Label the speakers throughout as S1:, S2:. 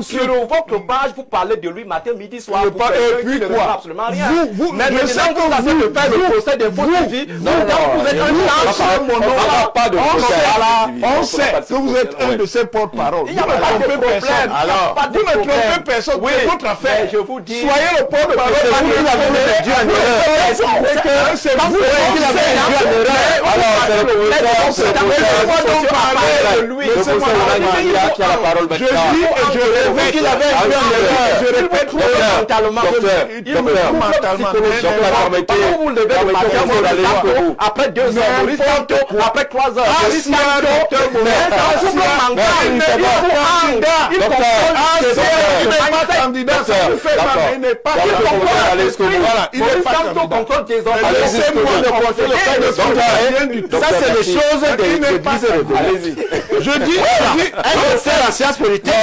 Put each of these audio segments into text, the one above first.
S1: Sur votre page, vous parlez de lui matin, midi, soir.
S2: Et puis quoi?
S1: Absolument rien.
S2: Mais je sais que
S1: vous avez fait le procès de votre vie. Vous êtes un
S2: on sait que vous êtes un de ses porte-parole.
S1: Il n'y a pas de problème.
S2: Vous ne trompez personne. C'est votre affaire.
S1: Je vous dis.
S2: Soyez le porte-parole. C'est vous qui l'avez dû en erreur. C'est vous qui l'avez dû en erreur. Alors, c'est le professeur. Laissez-moi qui a la parole maintenant. Je dis et je répète qu'il avait dû en erreur. Je répète mentalement.
S1: Vous levez le matin, après 2 heures, Maurice Kamto, après 3 heures, Maurice Kamto, il n'est pas contrôle des hommes.
S3: Ça, c'est les choses de l'Église. Allez-y.
S2: Je dis,
S3: elle fait la science politique.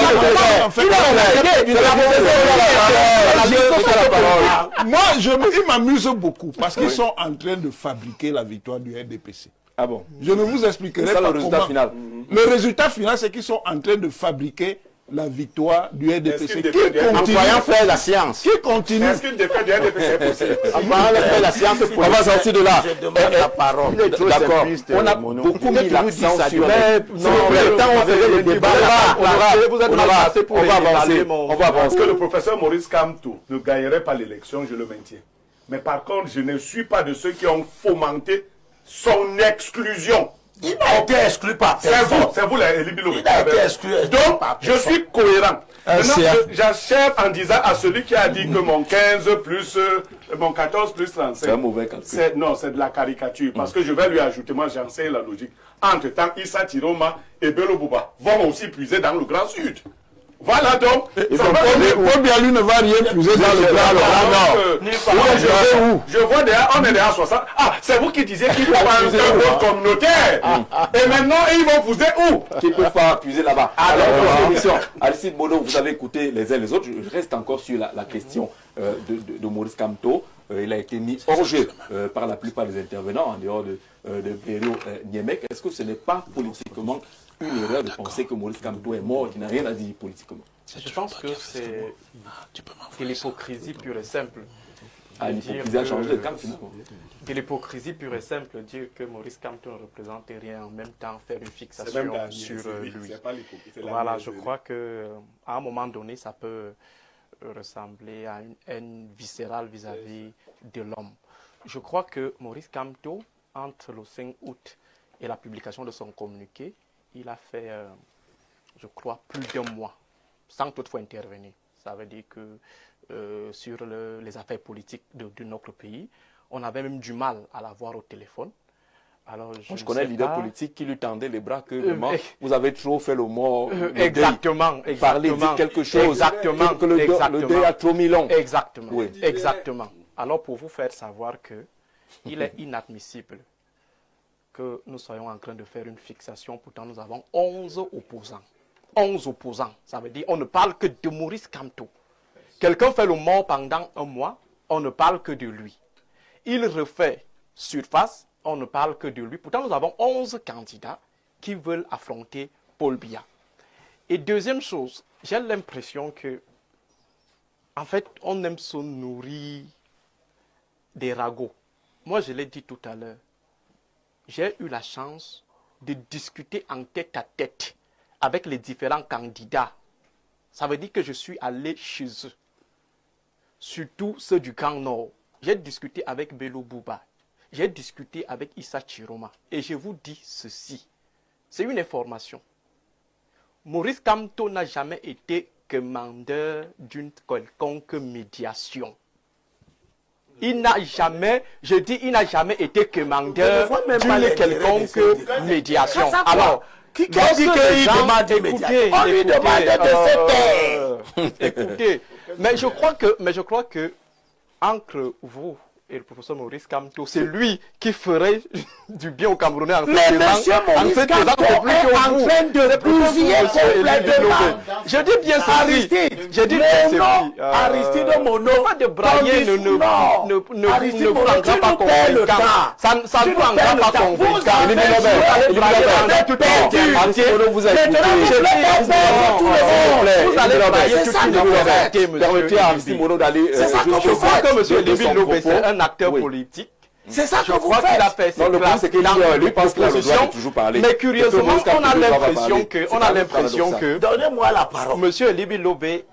S2: Moi, il m'amuse beaucoup parce qu'ils sont en train de fabriquer la victoire du RDPC.
S3: Ah bon?
S2: Je ne vous expliquerai pas
S3: le résultat final.
S2: Le résultat final, c'est qu'ils sont en train de fabriquer la victoire du RDPC. Qui continue
S3: à faire la science.
S2: Qui continue?
S4: Est-ce qu'une défaite du RDPC est possible?
S3: Faire la science. On va sortir de là.
S5: Je demande la parole.
S3: D'accord. On a beaucoup mis l'accent sur le temps on faisait le débat.
S4: On va avancer. Que le professeur Maurice Kamto ne gagnerait pas l'élection, je le maintiens. Mais par contre, je ne suis pas de ceux qui ont fomenté son exclusion.
S5: Il n'a été exclu par personne.
S4: C'est vous les Libilo.
S5: Il a été exclu.
S4: Donc, je suis cohérent. J'achève en disant à celui qui a dit que mon 15 plus, mon 14 plus 35.
S3: C'est un mauvais calcul.
S4: Non, c'est de la caricature. Parce que je vais lui ajouter, moi j'enseigne la logique. Entre-temps, Issa Tiroma et Bello Bouba vont aussi puiser dans le Grand Sud. Voilà donc.
S2: Paul Bialou ne va rien puiser dans le Grand Nord.
S4: Je vois derrière, on est derrière 60. Ah, c'est vous qui disiez qu'il faut pas un vote communautaire. Et maintenant, ils vont pousser où?
S3: Qui ne peuvent pas puiser là-bas. Alors, Aristide Bono, vous avez écouté les uns les autres. Je reste encore sur la question de Maurice Kamto. Il a été mis hors jeu par la plupart des intervenants, en dehors de Pério Niemek. Est-ce que ce n'est pas politiquement une erreur de penser que Maurice Kamto est mort, qui n'a rien à dire politiquement?
S1: Je pense que c'est de l'hypocrisie pure et simple.
S3: L'hypocrisie a changé de camp finalement.
S1: De l'hypocrisie pure et simple, dire que Maurice Kamto ne représente rien, en même temps faire une fixation sur lui. Voilà, je crois qu'à un moment donné, ça peut ressembler à une haine viscérale vis-à-vis de l'homme. Je crois que Maurice Kamto, entre le 5 août et la publication de son communiqué, il a fait, je crois, plus d'1 mois, sans toutefois intervenir. Ça veut dire que sur les affaires politiques de notre pays, on avait même du mal à l'avoir au téléphone. Alors,
S3: je connais le leader politique qui lui tendait les bras que vraiment, vous avez trop fait le mot.
S1: Exactement.
S3: Parler, dire quelque chose.
S1: Exactement.
S3: Que le deuil a trop mis long.
S1: Exactement. Oui. Exactement. Alors, pour vous faire savoir que il est inadmissible que nous soyons en train de faire une fixation. Pourtant, nous avons 11 opposants. 11 opposants. Ça veut dire on ne parle que de Maurice Kamto. Quelqu'un fait le mort pendant 1 mois, on ne parle que de lui. Il refait surface, on ne parle que de lui. Pourtant, nous avons 11 candidats qui veulent affronter Paul Biya. Et deuxième chose, j'ai l'impression que, en fait, on aime se nourrir des ragots. Moi, je l'ai dit tout à l'heure. J'ai eu la chance de discuter en tête à tête avec les différents candidats. Ça veut dire que je suis allé chez eux. Surtout ceux du Grand Nord. J'ai discuté avec Bello Bouba. J'ai discuté avec Issa Tiroma. Et je vous dis ceci. C'est une information. Maurice Kamto n'a jamais été commandeur d'une quelconque médiation. Il n'a jamais, je dis, il n'a jamais été commandeur d'une quelconque médiation. Alors,
S5: qui dit qu'il demande des médiations? On lui demande de se taire.
S1: Écoutez, mais je crois que entre vous et le professeur Maurice Kamto, c'est lui qui ferait du bien aux Camerounais en
S5: Mais monsieur Maurice Kamto est en train de bousiller complètement.
S1: Je dis bien ceci.
S5: Aristide,
S1: Je dis bien ceci.
S5: Aristide Mono,
S1: pas de brailler ne vous rendra pas convaincant. Ça ne vous rendra pas convaincant.
S3: Vous allez brailler toute une université, permettez à Aristide Mono d'aller.
S1: Je crois que monsieur Liby Lobé, c'est un acteur politique.
S5: C'est ça que
S1: je crois qu'il a fait ses classes dans
S3: lui pense qu'il a le droit de toujours parler.
S1: Mais curieusement, on a l'impression que
S5: donnez-moi la parole.
S1: Monsieur Liby Lobé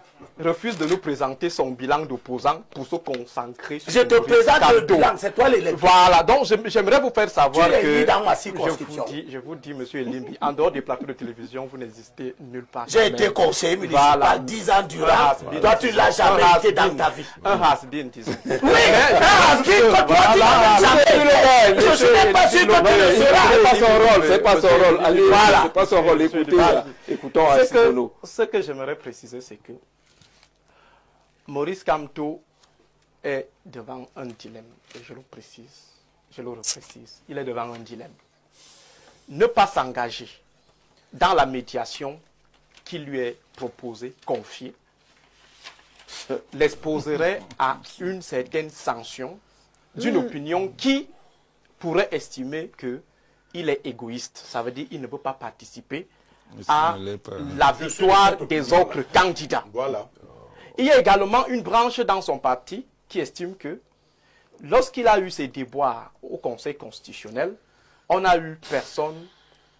S1: refuse de nous présenter son bilan d'opposant pour se concentrer sur
S5: je te présente le bilan, c'est toi l'électeur.
S1: Voilà, donc j'aimerais vous faire savoir que
S5: dans ma circonscription.
S1: Je vous dis, monsieur Elimbi, en dehors des plateaux de télévision, vous n'existez nulle part.
S5: J'ai été conseiller municipal 10 ans durant. Toi, tu ne l'as jamais été dans ta vie.
S1: Un has-been, disons.
S5: Oui, un has-been, toi, tu n'as jamais été. Je ne suis pas sûr que tu le seras.
S3: C'est pas son rôle. Allez, voilà. C'est pas son rôle. Écoutons Aristide Mono.
S1: Ce que j'aimerais préciser, c'est que Maurice Kamto est devant un dilemme, et je le reprécise, il est devant un dilemme. Ne pas s'engager dans la médiation qui lui est proposée, confiée, l'exposerait à une certaine sanction d'une opinion qui pourrait estimer qu'il est égoïste. Ça veut dire qu'il ne peut pas participer à la victoire des autres candidats.
S4: Voilà.
S1: Il y a également une branche dans son parti qui estime que lorsqu'il a eu ses déboires au Conseil constitutionnel, on n'a eu personne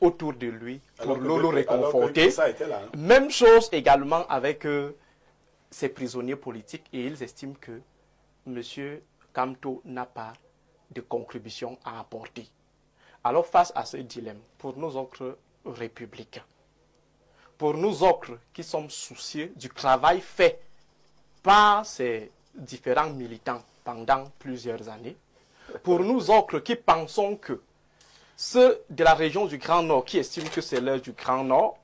S1: autour de lui pour le réconforter. Même chose également avec ses prisonniers politiques et ils estiment que M. Kamto n'a pas de contribution à apporter. Alors face à ce dilemme, pour nous autres républicains, pour nous autres qui sommes soucieux du travail fait par ces différents militants pendant plusieurs années, pour nous autres qui pensons que ceux de la région du Grand Nord qui estiment que c'est l'heure du Grand Nord,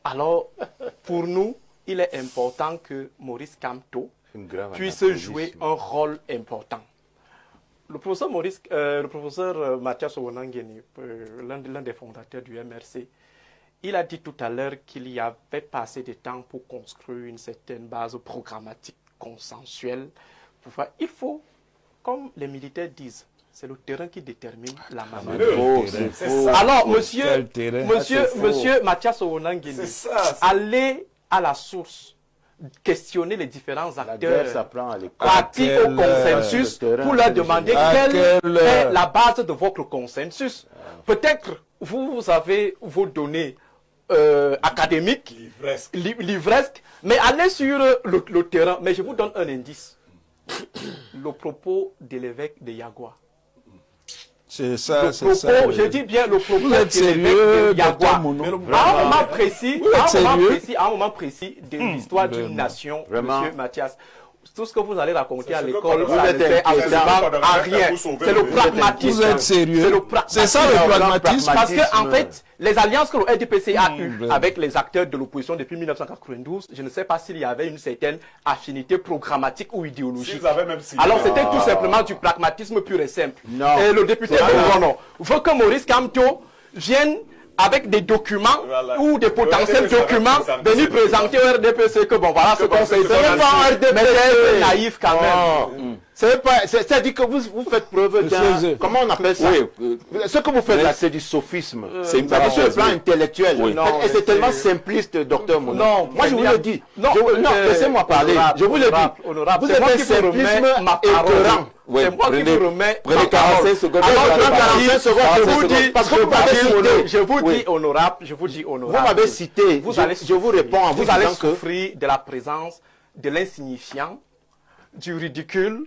S1: alors pour nous, il est important que Maurice Kamto puisse jouer un rôle important. Le professeur Mathias Owonangeni, l'un des fondateurs du MRC, il a dit tout à l'heure qu'il y avait pas assez de temps pour construire une certaine base programmatique consensuelle. Il faut, comme les militaires disent, c'est le terrain qui détermine la manière. Alors, monsieur Mathias Owonangeni, allez à la source, questionner les différents acteurs, partis au consensus pour leur demander quelle est la base de votre consensus. Peut-être vous avez vos données académiques, livresques, mais allez sur le terrain. Mais je vous donne un indice. Le propos de l'évêque de Yagua.
S2: C'est ça,
S1: je dis bien le propos de l'évêque de Yagua. À un moment précis de l'histoire d'une nation, monsieur Mathias, tout ce que vous allez raconter à l'école, ça ne fait absolument rien. C'est le pragmatisme.
S2: Vous êtes sérieux? C'est ça le pragmatisme.
S1: Parce que, en fait, les alliances que le RDPC a eues avec les acteurs de l'opposition depuis 1992, je ne sais pas s'il y avait une certaine affinité programmatique ou idéologique. Alors, c'était tout simplement du pragmatisme pur et simple. Et le député veut que Maurice Kamto vienne avec des documents ou des potentiels documents venus présenter au RDPC que bon voilà ce qu'on s'est dit. Mais c'est naïf quand même.
S5: C'est-à-dire que vous faites preuve d'un... Comment on appelle ça? Ce que vous faites là, c'est du sophisme. C'est sur le plan intellectuel. Et c'est tellement simpliste, docteur Mono.
S1: Non,
S5: moi je vous le dis. Non, laissez-moi parler. Je vous le dis. Vous êtes un simplisme écœurant.
S1: C'est moi qui vous remets.
S3: Prenez 45 secondes.
S5: Parce que vous m'avez cité.
S1: Je vous dis honorable.
S5: Vous m'avez cité. Je vous réponds en vous
S1: disant que vous allez souffrir de la présence de l'insignifiant, du ridicule,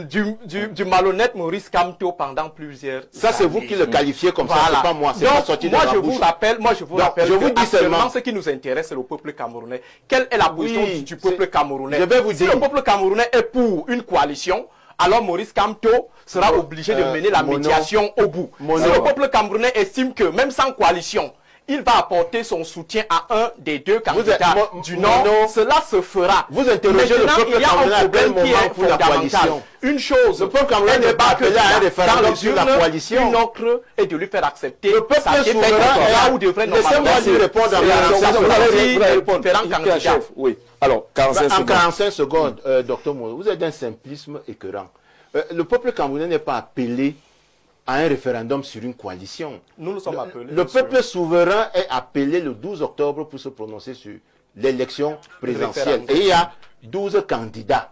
S1: du malhonnête Maurice Kamto pendant plusieurs années.
S5: Ça, c'est vous qui le qualifiez comme ça, c'est pas moi.
S1: Donc, moi, je vous rappelle que actuellement, ce qui nous intéresse, c'est le peuple camerounais. Quelle est la position du peuple camerounais?
S5: Je vais vous dire.
S1: Si le peuple camerounais est pour une coalition, alors Maurice Kamto sera obligé de mener la médiation au bout. Si le peuple camerounais estime que, même sans coalition, il va apporter son soutien à un des deux candidats du
S5: non,
S1: Nord,
S5: non.
S1: cela se fera.
S5: Vous interrogez le
S1: Maintenant,
S5: peuple
S1: il y a
S5: camerounais
S1: un
S5: à quel
S1: problème qui
S5: moment
S1: est
S5: pour la
S1: fondamental.
S5: coalition.
S1: Une chose,
S5: Le peuple camerounais n'est pas appelé à un référendum sur la coalition.
S1: Une autre est de lui faire accepter
S5: Le peuple
S1: sa défaite
S5: souverain
S1: là où devrait
S5: laissez-moi
S1: normalement
S5: lui répondre en
S3: Vous allez répondre.
S1: différents candidats.
S3: Chef, oui. Alors, 45
S5: En
S3: secondes.
S5: 45 secondes, docteur Moïse, vous êtes d'un simplisme écœurant. Le peuple camerounais n'est pas appelé à un référendum sur une coalition.
S1: Nous nous sommes appelés.
S5: Le peuple souverain est appelé le 12 octobre pour se prononcer sur l'élection présidentielle. Et il y a 12 candidats.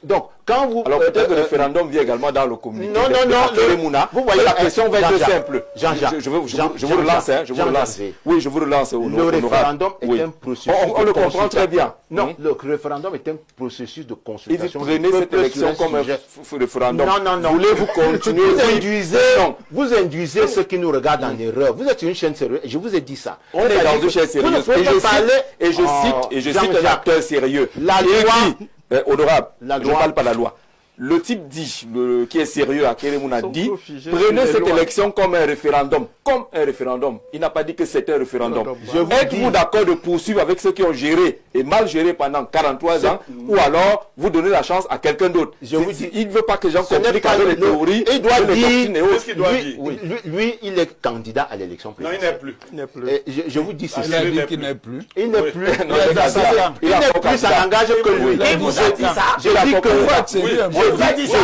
S5: Donc, quand vous...
S3: Alors peut-être que le référendum vient également dans le communiqué.
S5: Non, non, non.
S3: Vous voyez, la question va être simple.
S5: Jean-Jacques.
S3: Je vous relance, hein, je vous relance. Oui, je vous relance.
S5: Le référendum est un processus
S3: on le comprend très bien.
S5: Non, le référendum est un processus de consultation.
S3: Et vous prenez cette élection comme un référendum.
S5: Non, non, non.
S3: Voulez-vous continuer?
S5: Vous induisez ceux qui nous regardent en erreur. Vous êtes une chaîne sérieuse. Je vous ai dit ça.
S3: On est dans une chaîne sérieuse. Et je cite un acteur sérieux.
S5: La loi...
S3: Honorable, je ne parle pas de la loi. Le type dit, qui est sérieux à Kérémouna dit, prenez cette élection comme un référendum. Comme un référendum. Il n'a pas dit que c'était un référendum. Êtes-vous d'accord de poursuivre avec ceux qui ont géré et mal géré pendant 43 ans ou alors vous donnez la chance à quelqu'un d'autre? Il ne veut pas que les gens compliquent avec les théories.
S5: Il doit dire,
S4: Qu'est-ce qu'il doit dire?
S5: lui, il est candidat à l'élection présidentielle.
S4: Non, il n'est plus.
S5: Je vous dis ceci.
S2: Il a dit qu'il n'est plus.
S5: Il n'est plus.
S3: Il n'est plus,
S5: ça n'engage que lui.
S6: Il vous a dit ça.
S5: Je dis que
S6: vous a dit ça.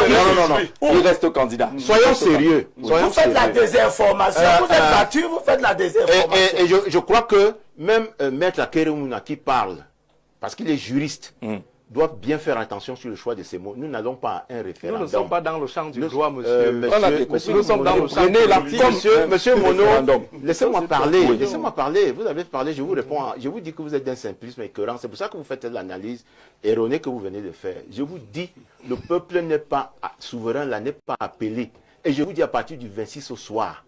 S3: Non. Il reste candidat.
S5: soyons sérieux.
S6: Vous faites la désinformation. Vous êtes battu, vous faites la désinformation.
S5: Et je crois que même Maître Akeremouna qui parle, parce qu'il est juriste, doit bien faire attention sur le choix de ses mots. Nous n'allons pas à un référendum.
S1: Nous ne sommes pas dans le champ du droit, monsieur.
S5: Nous sommes dans le champ. Monsieur Mono, laissez-moi parler. Laissez-moi parler. Vous avez parlé, je vous réponds. Je vous dis que vous êtes d'un simplisme écœurant. C'est pour ça que vous faites l'analyse erronée que vous venez de faire. Je vous dis, le peuple n'est pas souverain, là n'est pas appelé. Et je vous dis à partir du 26 au soir,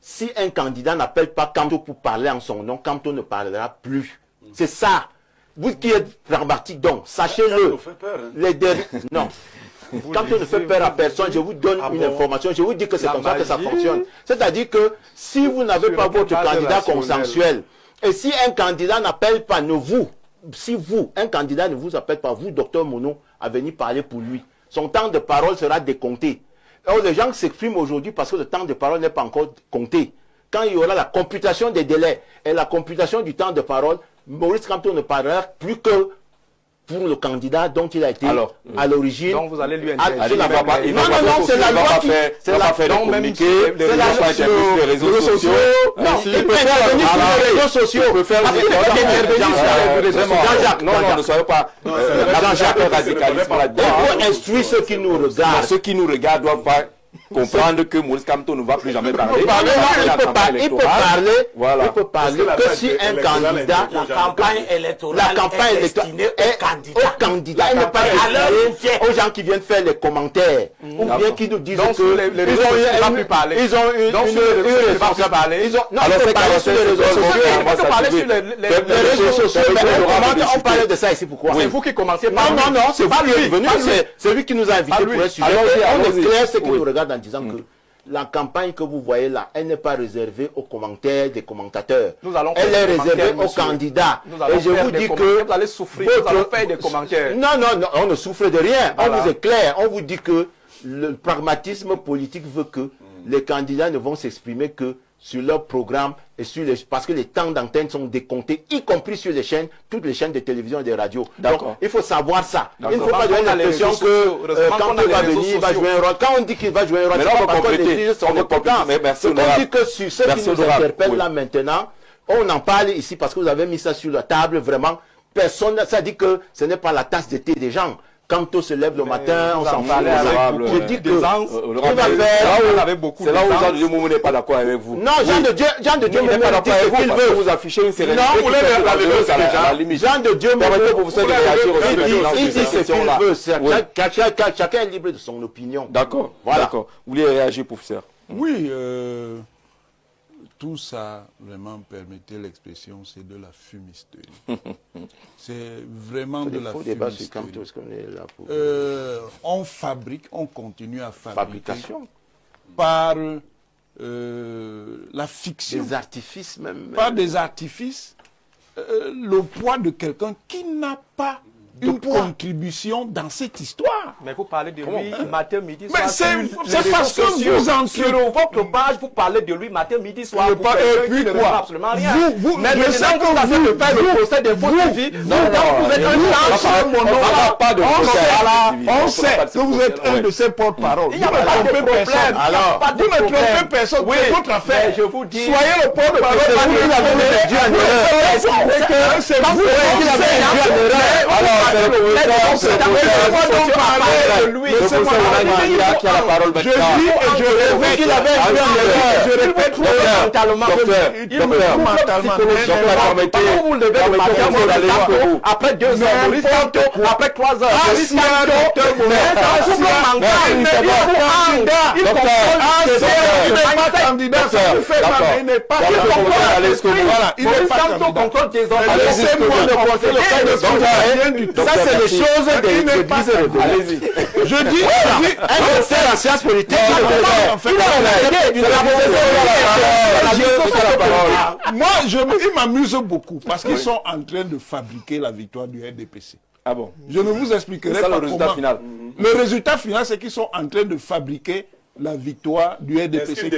S5: si un candidat n'appelle pas Kamto pour parler en son nom, Kamto ne parlera plus. C'est ça. Vous qui êtes pragmatique, donc, sachez-le. Les derniers... Non. Quand on ne fait peur à personne, je vous donne une information, je vous dis que c'est comme ça que ça fonctionne. C'est-à-dire que si vous n'avez pas votre candidat consensuel, et si un candidat n'appelle pas, un candidat ne vous appelle pas, vous, docteur Mono, à venir parler pour lui, son temps de parole sera décompté. Alors, les gens s'expriment aujourd'hui parce que le temps de parole n'est pas encore compté. Quand il y aura la computation des délais et la computation du temps de parole, Maurice Kamto ne parlera plus que pour le candidat dont il a été à l'origine.
S1: Donc vous allez lui interdire.
S5: Non, c'est la loi qui...
S3: C'est la fait de communiquer,
S5: c'est la loi sur les réseaux sociaux. Non, il peut intervenir sur les réseaux sociaux. Il peut faire
S3: Non, ne soyez pas... Jean-Jacques radicalisme là-dedans.
S5: Il faut instruire ceux qui nous regardent.
S3: Ceux qui nous regardent doivent pas comprendre que Maurice Kamto ne va plus jamais parler.
S5: Il peut parler que si un candidat,
S6: la campagne électorale est destinée aux candidats.
S5: Il ne pas destinée aux gens qui viennent faire les commentaires ou bien qui nous disent que ils ont une responsabilité. Non, il peut parler sur les réseaux sociaux. On parlait de ça ici, pourquoi?
S1: C'est vous qui commencez par
S5: lui. Non, c'est vous qui est venu. C'est lui qui nous a invités pour un sujet. On éclaire ceux qui nous regardent en disant que la campagne que vous voyez là, elle n'est pas réservée aux commentaires des commentateurs. Elle est réservée aux candidats. Et je vous dis que
S1: vous allez souffrir, vous allez faire des commentaires.
S5: Non, on ne souffre de rien. On vous éclaire. On vous dit que le pragmatisme politique veut que les candidats ne vont s'exprimer que sur leur programme et parce que les temps d'antenne sont décomptés, y compris sur les chaînes, toutes les chaînes de télévision et de radio. Donc, il faut savoir ça. Il ne faut pas donner l'impression que quand il va venir, il va jouer un rôle. Quand on dit qu'il va jouer un rôle, c'est parce que les juges sont compétents. Ce qu'on dit que sur ceux qui nous interpellent là maintenant, on en parle ici parce que vous avez mis ça sur la table, vraiment. Personne, ça dit que ce n'est pas la tasse de thé des gens. Quand on se lève le matin, on s'en parle. Je dis que il va faire.
S3: C'est là où Jean de Dieu Moumou n'est pas d'accord avec vous.
S5: Non, Jean de Dieu Moumou n'est pas d'accord avec vous.
S3: Il veut vous afficher une sérénité.
S5: Non, vous voulez la limite. Jean de Dieu Moumou, il dit ce qu'il veut. Chacun est libre de son opinion.
S3: D'accord. Vous voulez réagir, professeur?
S2: Oui, tout ça, vraiment, permettez l'expression, c'est de la fumisterie. C'est vraiment de la fumisterie. On fabrique, on continue à fabriquer par la fiction.
S5: Des artifices même.
S2: Pas des artifices. Le poids de quelqu'un qui n'a pas une contribution dans cette histoire.
S1: Mais vous parlez de lui matin, midi, soir.
S2: Mais c'est parce que vous en
S1: sur votre page, vous parlez de lui matin, midi, soir.
S2: Et puis quoi?
S1: Absolument rien.
S2: Mais je sais que vous
S1: faire le procès de votre vie. Vous êtes
S2: on sait que vous êtes un de ses porte-parole.
S1: Il n'y a pas de problème.
S2: Alors, vous ne trompez personne. C'est votre affaire.
S1: Je vous dis.
S2: Soyez le porte-parole. C'est vous qui l'avez induit en erreur. Alors,
S3: c'est le
S1: après 2 heures, après 3 heures,
S2: il n'est pas
S5: ça, c'est les choses des églises révélées.
S3: Allez-y.
S5: Je dis, un professeur en sciences politiques,
S2: moi, il m'amuse beaucoup parce qu'ils sont en train de fabriquer la victoire du RDPC.
S3: Ah bon?
S2: Je ne vous expliquerai pas
S3: le résultat
S2: comment.
S3: final.
S2: Le résultat final, c'est qu'ils sont en train de fabriquer la victoire du RDPC.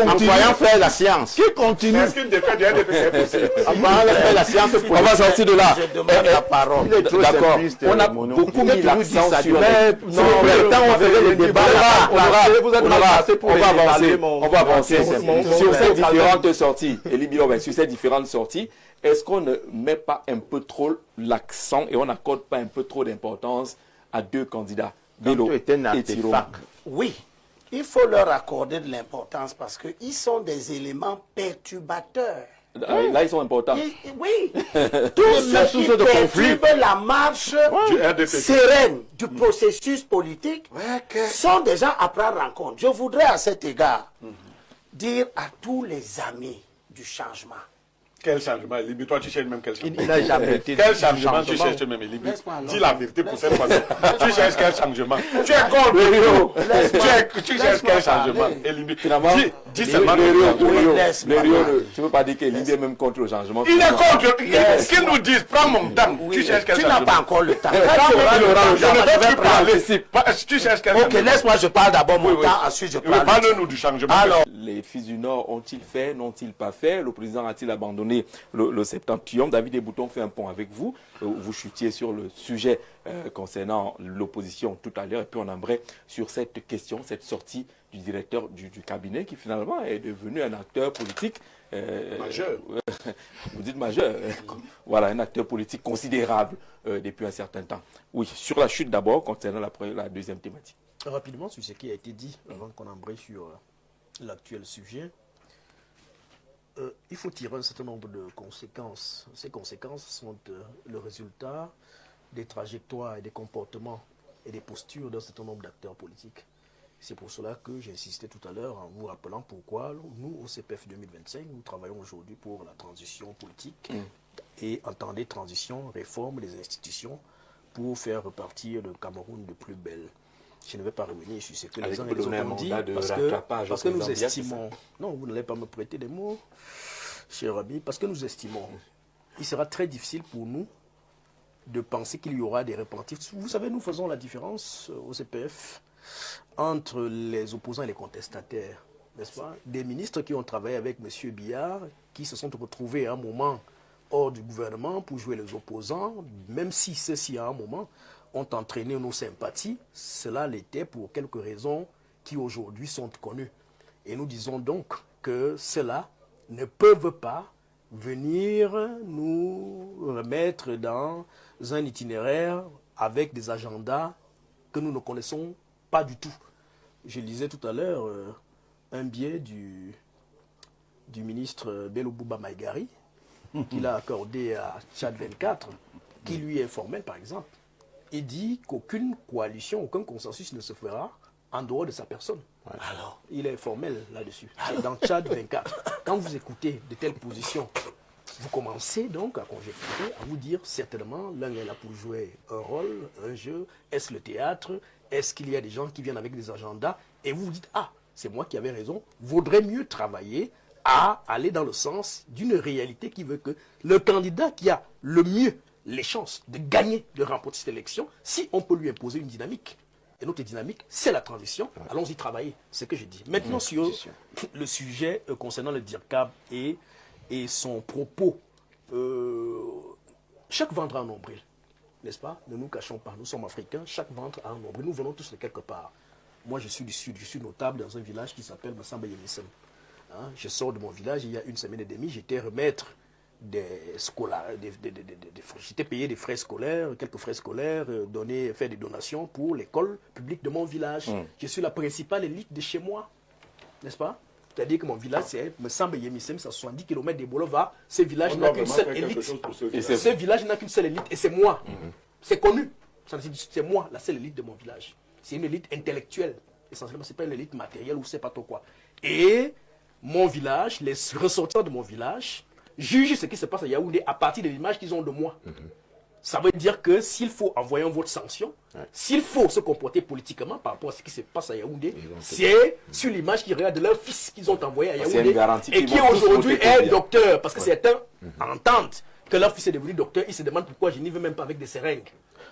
S5: En voyant faire la science.
S2: Qui continue?
S4: Est-ce qu'une défaite du RDPC est possible?
S5: En voyant faire la science.
S3: On va sortir de là.
S6: Je demande la parole.
S3: D'accord. On a beaucoup mis l'accent sur
S5: on faisait le débat.
S3: On va avancer. Sur ces différentes sorties, sur ces différentes sorties, est-ce qu'on ne met pas un peu trop l'accent et on n'accorde pas un peu trop d'importance à 2 candidats, Bello et Thilo?
S6: Oui, il faut leur accorder de l'importance parce qu'ils sont des éléments perturbateurs.
S3: Là, ils sont importants.
S6: Oui, tous ceux qui perturbent la marche sereine du processus politique sont déjà à prendre en compte. Je voudrais à cet égard dire à tous les amis du changement.
S4: Quel changement, Elibi? Toi, tu cherches même quel changement?
S1: Il n'a jamais été.
S4: Quel changement tu cherches même, Elibi? Dis la vérité pour cette fois-ci. Tu cherches quel changement? Tu es contre. Tu cherches quel changement, Elibi? Dis seulement.
S3: Tu ne peux pas dire qu'Elibi est même contre le changement.
S4: Il est contre. Qu'ils nous disent, prends mon temps. Tu cherches quel changement?
S6: Tu n'as pas encore le temps.
S4: Je ne veux plus parler. Tu cherches quel changement?
S6: Ok, laisse-moi, je parle d'abord mon temps, ensuite je parle.
S4: Parle-nous du changement.
S6: Alors,
S3: les fils du Nord ont-ils fait, n'ont-ils pas fait? Le président a-t-il abandonné le septentrion? David Bouton fait un pont avec vous. Vous chutiez sur le sujet concernant l'opposition tout à l'heure. Et puis on aimerait sur cette question, cette sortie du directeur du cabinet qui finalement est devenu un acteur politique.
S4: Majeur.
S3: Vous dites majeur. Voilà, un acteur politique considérable depuis un certain temps. Oui, sur la chute d'abord, concernant la deuxième thématique.
S7: Rapidement sur ce qui a été dit, avant qu'on embraye sur l'actuel sujet, il faut tirer un certain nombre de conséquences. Ces conséquences sont le résultat des trajectoires et des comportements et des postures d'un certain nombre d'acteurs politiques. C'est pour cela que j'ai insisté tout à l'heure en vous rappelant pourquoi nous, au CPF 2025, nous travaillons aujourd'hui pour la transition politique et entendez transition, réforme des institutions pour faire repartir le Cameroun de plus belle. Je ne vais pas revenir sur ce que les uns et les autres ont dit parce que nous estimons... Non, vous n'allez pas me prêter des mots, cher ami, parce que nous estimons il sera très difficile pour nous de penser qu'il y aura des repentis. Vous savez, nous faisons la différence au CPF entre les opposants et les contestataires, n'est-ce pas? Des ministres qui ont travaillé avec M. Biard, qui se sont retrouvés à un moment hors du gouvernement pour jouer les opposants, même si ceux-ci à un moment ont entraîné nos sympathies, cela l'était pour quelques raisons qui aujourd'hui sont connues. Et nous disons donc que cela ne peuvent pas venir nous remettre dans un itinéraire avec des agendas que nous ne connaissons pas du tout. Je lisais tout à l'heure un billet du ministre Bello Bouba Maïgari qu'il a accordé à Tchad 24, qui lui est formel par exemple. Il dit qu'aucune coalition, aucun consensus ne se fera en dehors de sa personne. Alors, il est formel là-dessus. C'est dans Tchad 24. Quand vous écoutez de telles positions, vous commencez donc à conjecturer, à vous dire certainement, l'un est là pour jouer un rôle, un jeu. Est-ce le théâtre? Est-ce qu'il y a des gens qui viennent avec des agendas? Et vous vous dites, ah, c'est moi qui avais raison, vaudrait mieux travailler à aller dans le sens d'une réalité qui veut que le candidat qui a le mieux les chances de gagner, de remporter cette élection, si on peut lui imposer une dynamique. Et notre dynamique, c'est la transition. Allons-y travailler, c'est ce que je dis. Maintenant, sur le sujet concernant le DIRCAB et son propos, chaque ventre a un nombril, n'est-ce pas? Ne nous cachons pas, nous sommes africains, chaque ventre a un nombril. Nous venons tous de quelque part. Moi, je suis du sud, je suis notable dans un village qui s'appelle Massamba Yemissem. Hein? Je sors de mon village, il y a 1 semaine et demie, j'étais remettre j'étais payé des frais scolaires, quelques frais scolaires, faire des donations pour l'école publique de mon village. Je suis la principale élite de chez moi, n'est-ce pas? C'est-à-dire que mon village, c'est Massamba Yemissem, c'est à 70 km des Bolova. Ce village n'a qu'une seule élite. Ce village n'a qu'une seule élite et c'est moi. C'est connu. C'est moi, la seule élite de mon village. C'est une élite intellectuelle. Essentiellement, ce n'est pas une élite matérielle ou je ne sais pas trop quoi. Et mon village, les ressortissants de mon village, jugent ce qui se passe à Yaoundé à partir de l'image qu'ils ont de moi. Ça veut dire que s'il faut envoyer un vote sanction, s'il faut se comporter politiquement par rapport à ce qui se passe à Yaoundé, c'est sur l'image qu'ils regardent de leur fils qu'ils ont envoyé à Yaoundé et qui aujourd'hui est docteur. Parce que certains entendent que leur fils est devenu docteur, ils se demandent pourquoi je n'y vais même pas avec des seringues.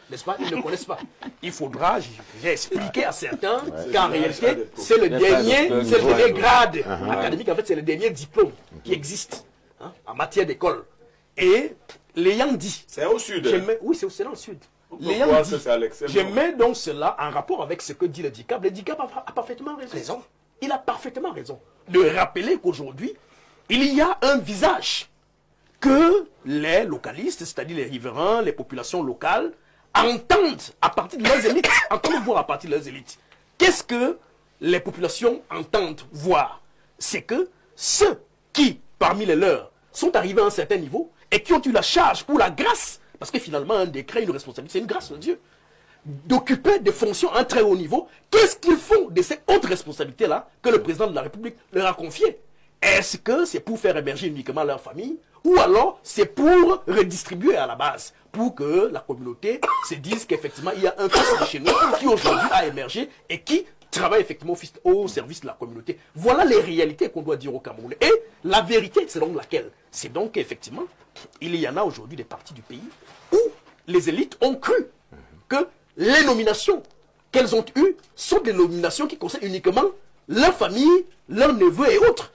S7: N'est-ce pas? Ils ne connaissent pas. Il faudra, j'ai expliqué à certains qu'en réalité, c'est le dernier grade académique, en fait, c'est le dernier diplôme qui existe en matière d'école. Et l'ayant dit...
S4: C'est au sud.
S7: Oui, c'est dans le sud.
S4: L'ayant dit,
S7: je mets donc cela en rapport avec ce que dit le DIRCAB. Le DIRCAB a parfaitement raison. Il a parfaitement raison de rappeler qu'aujourd'hui, il y a un visage que les localistes, c'est-à-dire les riverains, les populations locales, entendent à partir de leurs élites. Entendent voir à partir de leurs élites. Qu'est-ce que les populations entendent voir? C'est que ceux qui, parmi les leurs, sont arrivés à un certain niveau et qui ont eu la charge ou la grâce, parce que finalement un décret, une responsabilité, c'est une grâce de Dieu, d'occuper des fonctions à un très haut niveau, qu'est-ce qu'ils font de ces hautes responsabilités-là que le président de la République leur a confiées? Est-ce que c'est pour faire émerger uniquement leur famille ou alors c'est pour redistribuer à la base, pour que la communauté se dise qu'effectivement il y a un fils de chez nous qui aujourd'hui a émergé et qui travaille effectivement au service de la communauté. Voilà les réalités qu'on doit dire au Cameroun. Et la vérité, c'est donc laquelle? C'est donc qu'effectivement, il y en a aujourd'hui des parties du pays où les élites ont cru que les nominations qu'elles ont eues sont des nominations qui concernent uniquement leur famille, leurs neveux et autres,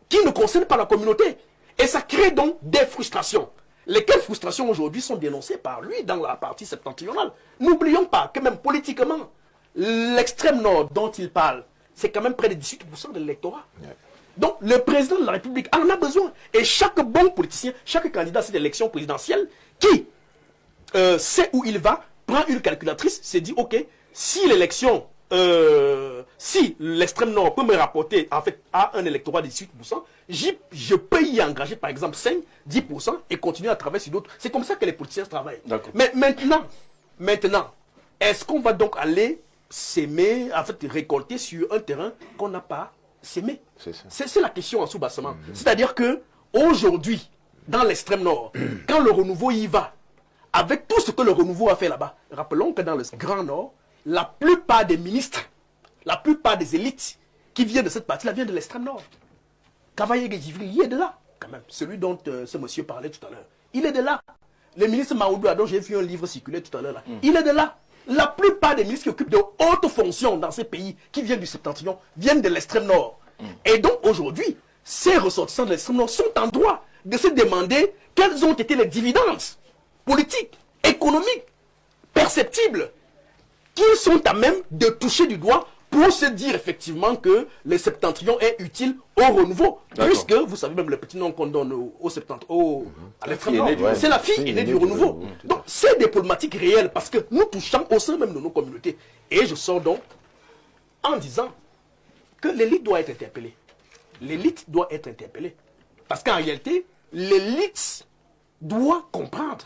S7: qui ne concernent pas la communauté. Et ça crée donc des frustrations. Lesquelles frustrations aujourd'hui sont dénoncées par lui dans la partie septentrionale. N'oublions pas que même politiquement, l'extrême nord dont il parle, c'est quand même près de 18% de l'électorat. Donc le président de la République en a besoin. Et chaque bon politicien, chaque candidat à cette élection présidentielle qui sait où il va, prend une calculatrice, se dit ok, si l'élection, si l'extrême nord peut me rapporter en fait à un électorat de 18%, je peux y engager par exemple 5, 10% et continuer à travailler sur d'autres. C'est comme ça que les politiciens travaillent. Mais maintenant, est-ce qu'on va donc aller s'aimer, en fait récolter sur un terrain qu'on n'a pas s'aimer? C'est la question en sous-bassement. C'est-à-dire que aujourd'hui, dans l'extrême nord, quand le renouveau y va, avec tout ce que le renouveau a fait là-bas, rappelons que dans le grand nord, la plupart des ministres, la plupart des élites qui viennent de cette partie-là viennent de l'extrême nord. Cavaillé Guéjivri, il est de là, quand même. Celui dont ce monsieur parlait tout à l'heure. Il est de là. Le ministre Maoudou, dont j'ai vu un livre circuler tout à l'heure, là, il est de là. La plupart des ministres qui occupent de hautes fonctions dans ces pays, qui viennent du septentrion, viennent de l'extrême nord. Et donc aujourd'hui, ces ressortissants de l'extrême nord sont en droit de se demander quels ont été les dividendes politiques, économiques, perceptibles, qu'ils sont à même de toucher du doigt pour se dire effectivement que le septentrion est utile au renouveau. Puisque, vous savez même le petit nom qu'on donne au septentrion, à l'extrême nord, c'est la fille aînée du renouveau. Donc c'est des problématiques réelles parce que nous touchons au sein même de nos communautés. Et je sors donc en disant que l'élite doit être interpellée. L'élite doit être interpellée. Parce qu'en réalité, l'élite doit comprendre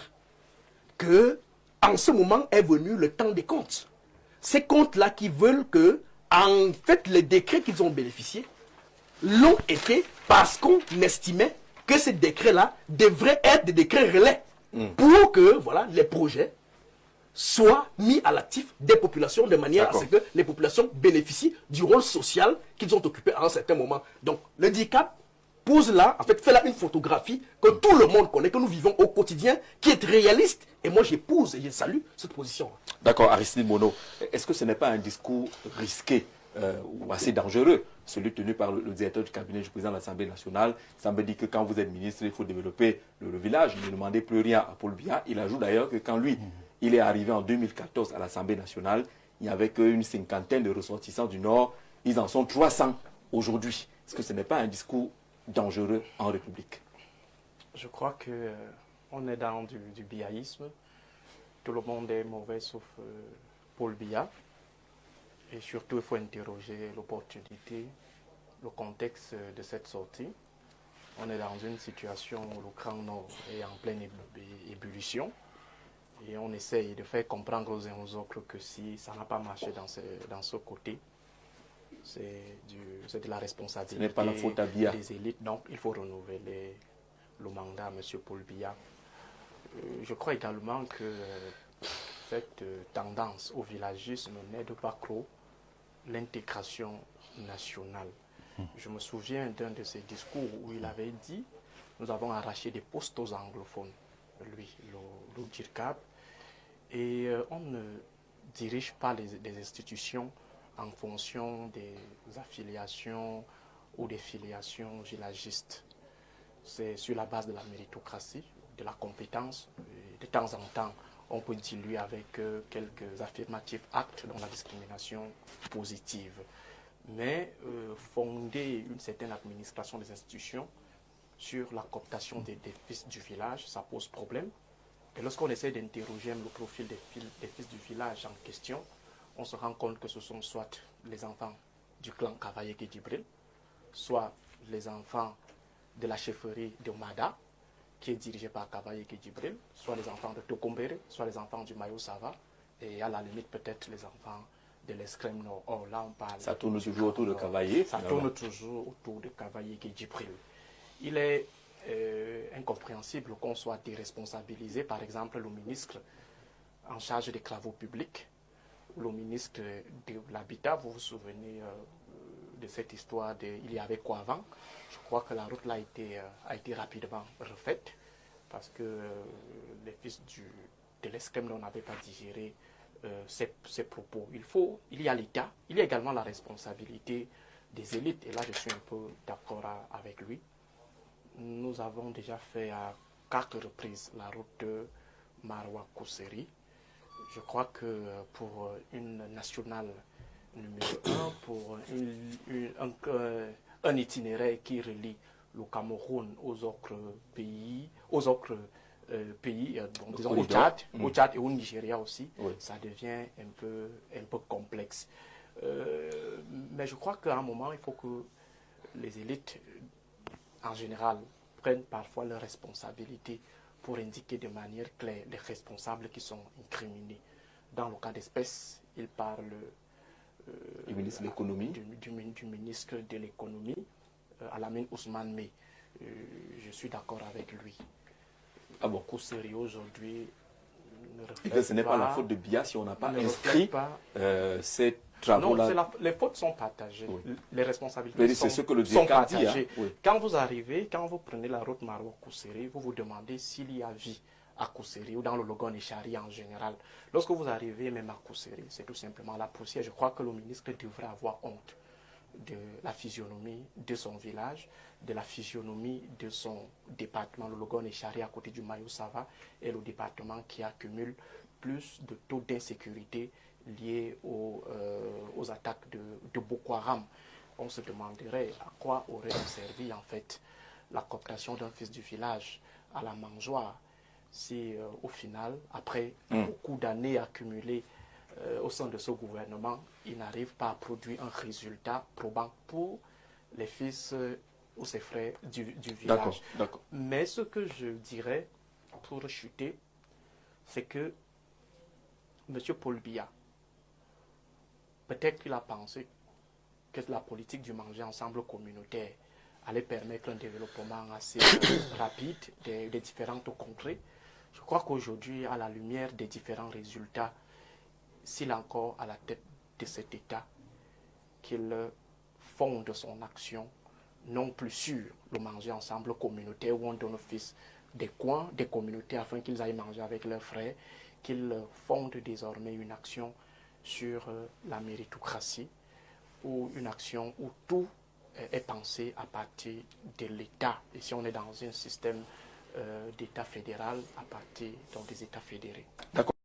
S7: que en ce moment est venu le temps des comptes. Ces comptes-là qui veulent que, en fait, les décrets qu'ils ont bénéficiés l'ont été parce qu'on estimait que ces décrets-là devraient être des décrets relais pour que, voilà, les projets soit mis à l'actif des populations de manière à ce que les populations bénéficient du rôle social qu'ils ont occupé à un certain moment. Donc, le DICAP pose là, en fait, fait là une photographie que tout le monde connaît, que nous vivons au quotidien, qui est réaliste. Et moi, j'épouse et je salue cette position.
S3: D'accord, Aristide Mono. Est-ce que ce n'est pas un discours risqué ou assez dangereux, celui tenu par le directeur du cabinet du président de l'Assemblée nationale? Ça me dit que quand vous êtes ministre, il faut développer le village. Il ne demandait plus rien à Paul Biya. Il ajoute d'ailleurs que quand lui, il est arrivé en 2014 à l'Assemblée nationale, il n'y avait qu'une cinquantaine de ressortissants du Nord. Ils en sont 300 aujourd'hui. Est-ce que ce n'est pas un discours dangereux en République?
S1: Je crois qu'on est dans du biaïsme. Tout le monde est mauvais sauf Paul Biya. Et surtout, il faut interroger l'opportunité, le contexte de cette sortie. On est dans une situation où le Grand Nord est en pleine ébullition. Et on essaye de faire comprendre aux uns aux autres que si ça n'a pas marché dans ce côté, c'est de la responsabilité.
S3: Ce n'est pas la faute à Biya.
S1: Des élites. Donc, il faut renouveler le mandat à M. Paul Biya. Je crois également que cette tendance au villagisme n'aide pas trop l'intégration nationale. Je me souviens d'un de ses discours où il avait dit « Nous avons arraché des postes aux anglophones », lui, le DIRCAP, et on ne dirige pas des institutions en fonction des affiliations ou des filiations villagistes. C'est sur la base de la méritocratie, de la compétence. Et de temps en temps, on peut diluer avec quelques affirmatifs actes dans la discrimination positive. Mais fonder une certaine administration des institutions sur la cooptation des fils du village, ça pose problème. Et lorsqu'on essaie d'interroger le profil des fils du village en question, on se rend compte que ce sont soit les enfants du clan Kavaye Djibril, soit les enfants de la chefferie de Mada, qui est dirigée par Kavaye Djibril, soit les enfants de Tokombere, soit les enfants du Mayo Sava, et à la limite peut-être les enfants de l'extrême nord. Or là on parle...
S3: Ça tourne toujours autour de Kavaye.
S1: Ça tourne toujours autour de Kavaye Djibril. Il est incompréhensible qu'on soit déresponsabilisé, par exemple le ministre en charge des travaux publics, le ministre de l'Habitat, vous vous souvenez de cette histoire il y avait quoi avant? Je crois que la route là a été rapidement refaite parce que les fils de l'escrème n'avaient pas digéré ces propos. Il y a l'État, il y a également la responsabilité des élites, et là je suis un peu d'accord avec lui. Nous avons déjà fait à 4 reprises la route de Maroua-Kousseri. Je crois que pour une nationale numéro 1, pour un itinéraire qui relie le Cameroun aux autres pays, disons au Tchad et au Nigeria aussi, ça devient un peu complexe. Mais je crois qu'à un moment, il faut que les élites, en général, prennent parfois leurs responsabilités pour indiquer de manière claire les responsables qui sont incriminés. Dans le cas d'espèce, il parle
S3: du ministre de l'économie,
S1: du ministre de l'économie, Alamine Ousmane Mey. Je suis d'accord avec lui.
S3: Ah bon?
S1: Kousseri aujourd'hui
S3: ce n'est pas la faute de Biya si on n'a pas inscrit ces travaux-là.
S1: Non, les fautes sont partagées. Oui. Les responsabilités
S3: c'est ce que
S1: sont partagées.
S3: Dit, hein? Oui.
S1: Quand vous prenez la route Maroua-Kousseri, vous vous demandez s'il y a vie à Kousseri ou dans le Logon et Chari en général. Lorsque vous arrivez même à Kousseri, c'est tout simplement la poussière. Je crois que le ministre devrait avoir honte de la physionomie de son village, de la physionomie de son département, le Logon et Chari à côté du Mayo Sava, et le département qui accumule plus de taux d'insécurité liés aux attaques de Boko Haram. On se demanderait à quoi aurait servi en fait la cooptation d'un fils du village à la mangeoire si au final, après beaucoup d'années accumulées au sein de ce gouvernement, il n'arrive pas à produire un résultat probant pour les fils ou ses frères du village.
S3: D'accord.
S1: Mais ce que je dirais pour chuter, c'est que M. Paul Biya, peut-être qu'il a pensé que la politique du manger ensemble communautaire allait permettre un développement assez rapide des différentes contrées. Je crois qu'aujourd'hui, à la lumière des différents résultats, s'il est encore à la tête de cet État, qu'il fonde son action non plus sur le manger ensemble communautaire où on donne au fils des coins, des communautés afin qu'ils aillent manger avec leurs frères, qu'il fonde désormais une action sur la méritocratie ou une action où tout est pensé à partir de l'État. Et si on est dans un système d'État fédéral, à partir donc, des États fédérés.
S3: D'accord.